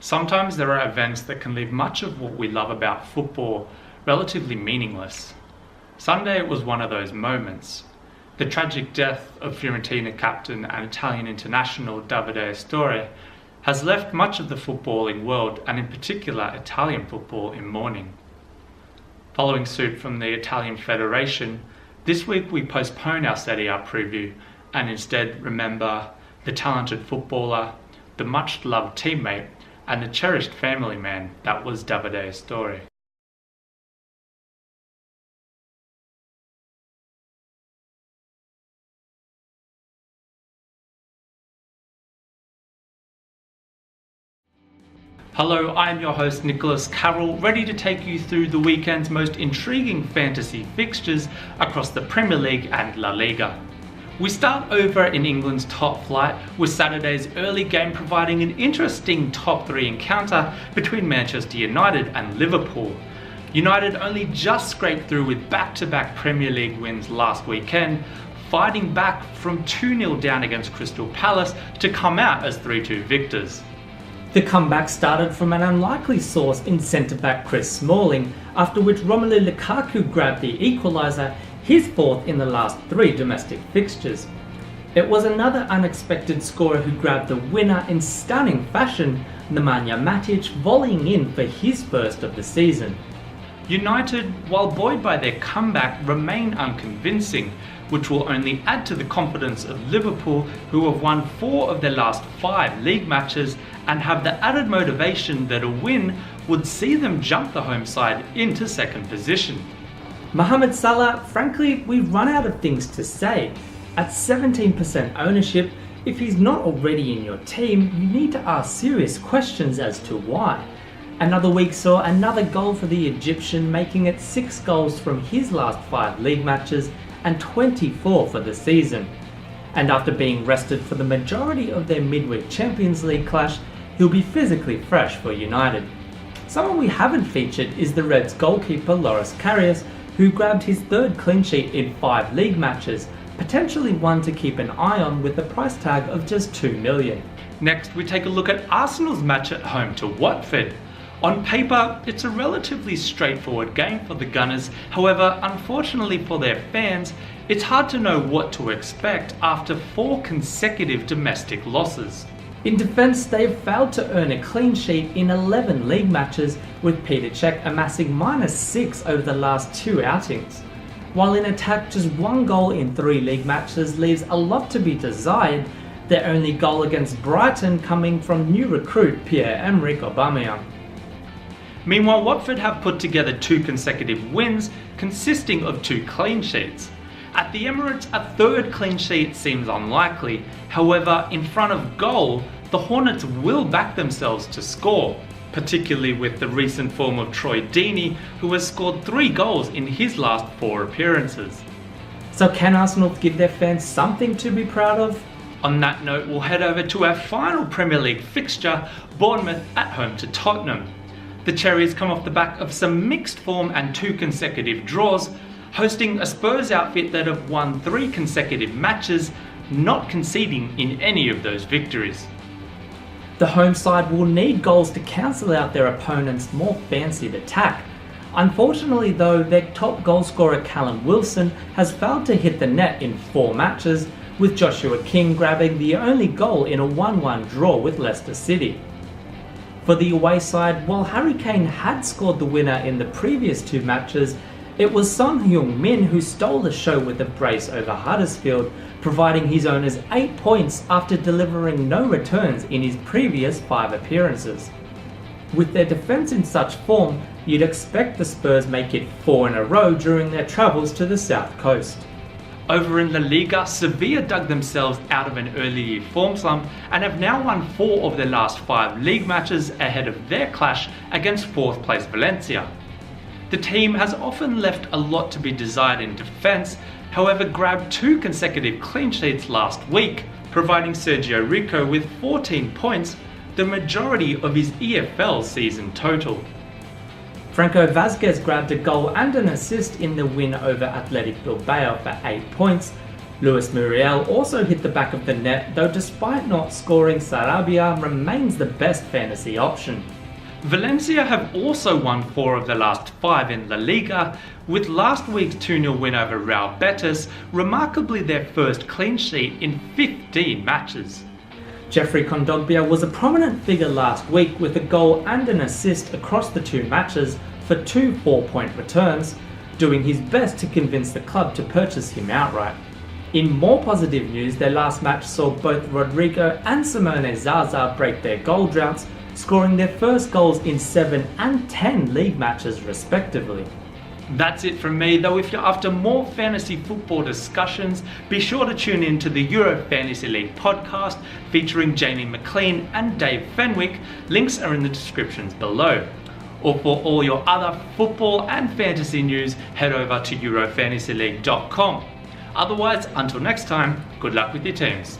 Sometimes there are events that can leave much of what we love about football relatively meaningless. Sunday was one of those moments. The tragic death of Fiorentina captain and Italian international Davide Astori has left much of the footballing world, and in particular Italian football, in mourning. Following suit from the Italian Federation, this week we postpone our Serie A preview and instead remember the talented footballer, the much-loved teammate, and the cherished family man that was Davide Astori. Hello, I am your host Nicholas Carroll, ready to take you through the weekend's most intriguing fantasy fixtures across the Premier League and La Liga. We start over in England's top flight, with Saturday's early game providing an interesting top three encounter between Manchester United and Liverpool. United only just scraped through with back-to-back Premier League wins last weekend, fighting back from 2-0 down against Crystal Palace to come out as 3-2 victors. The comeback started from an unlikely source in centre-back Chris Smalling, after which Romelu Lukaku grabbed the equaliser, his fourth in the last three domestic fixtures. It was another unexpected scorer who grabbed the winner in stunning fashion, Nemanja Matic volleying in for his first of the season. United, while buoyed by their comeback, remain unconvincing, which will only add to the confidence of Liverpool, who have won 4 of their last 5 league matches and have the added motivation that a win would see them jump the home side into second position. Mohamed Salah, frankly, we've run out of things to say. At 17% ownership, if he's not already in your team, you need to ask serious questions as to why. Another week saw another goal for the Egyptian, making it 6 goals from his last 5 league matches and 24 for the season. And after being rested for the majority of their midweek Champions League clash, he'll be physically fresh for United. Someone we haven't featured is the Reds goalkeeper Loris Karius, who grabbed his 3rd clean sheet in 5 league matches, potentially one to keep an eye on with a price tag of just $2 million. Next, we take a look at Arsenal's match at home to Watford. On paper, it's a relatively straightforward game for the Gunners. However, unfortunately for their fans, it's hard to know what to expect after 4 consecutive domestic losses. In defence, they have failed to earn a clean sheet in 11 league matches, with Peter Cech amassing -6 over the last 2 outings. While in attack, just 1 goal in 3 league matches leaves a lot to be desired, their only goal against Brighton coming from new recruit Pierre-Emerick Aubameyang. Meanwhile, Watford have put together 2 consecutive wins consisting of 2 clean sheets. At the Emirates, a 3rd clean sheet seems unlikely. However, in front of goal, the Hornets will back themselves to score, particularly with the recent form of Troy Deeney, who has scored 3 goals in his last 4 appearances. So can Arsenal give their fans something to be proud of? On that note, we'll head over to our final Premier League fixture, Bournemouth at home to Tottenham. The Cherries come off the back of some mixed form and 2 consecutive draws, hosting a Spurs outfit that have won 3 consecutive matches, not conceding in any of those victories. The home side will need goals to cancel out their opponent's more fancied attack. Unfortunately though, their top goalscorer Callum Wilson has failed to hit the net in 4 matches, with Joshua King grabbing the only goal in a 1-1 draw with Leicester City. For the away side, while Harry Kane had scored the winner in the previous 2 matches, it was Son Heung-min who stole the show with a brace over Huddersfield, providing his owners 8 points after delivering no returns in his previous 5 appearances. With their defence in such form, you'd expect the Spurs make it 4 in a row during their travels to the south coast. Over in La Liga, Sevilla dug themselves out of an early year form slump and have now won 4 of their last 5 league matches ahead of their clash against 4th place Valencia. The team has often left a lot to be desired in defence, however grabbed 2 consecutive clean sheets last week, providing Sergio Rico with 14 points, the majority of his EFL season total. Franco Vazquez grabbed a goal and an assist in the win over Athletic Bilbao for 8 points, Luis Muriel also hit the back of the net, though despite not scoring, Sarabia remains the best fantasy option. Valencia have also won 4 of the last 5 in La Liga, with last week's 2-0 win over Real Betis remarkably their first clean sheet in 15 matches. Jeffrey Kondogbia was a prominent figure last week with a goal and an assist across the 2 matches for 2 4-point returns, doing his best to convince the club to purchase him outright. In more positive news, their last match saw both Rodrigo and Simone Zaza break their goal droughts, scoring their first goals in 7 and 10 league matches respectively. That's it from me, though if you're after more fantasy football discussions, be sure to tune in to the Euro Fantasy League podcast featuring Jamie McLean and Dave Fenwick. Links are in the descriptions below. Or for all your other football and fantasy news, head over to eurofantasyleague.com. Otherwise, until next time, good luck with your teams.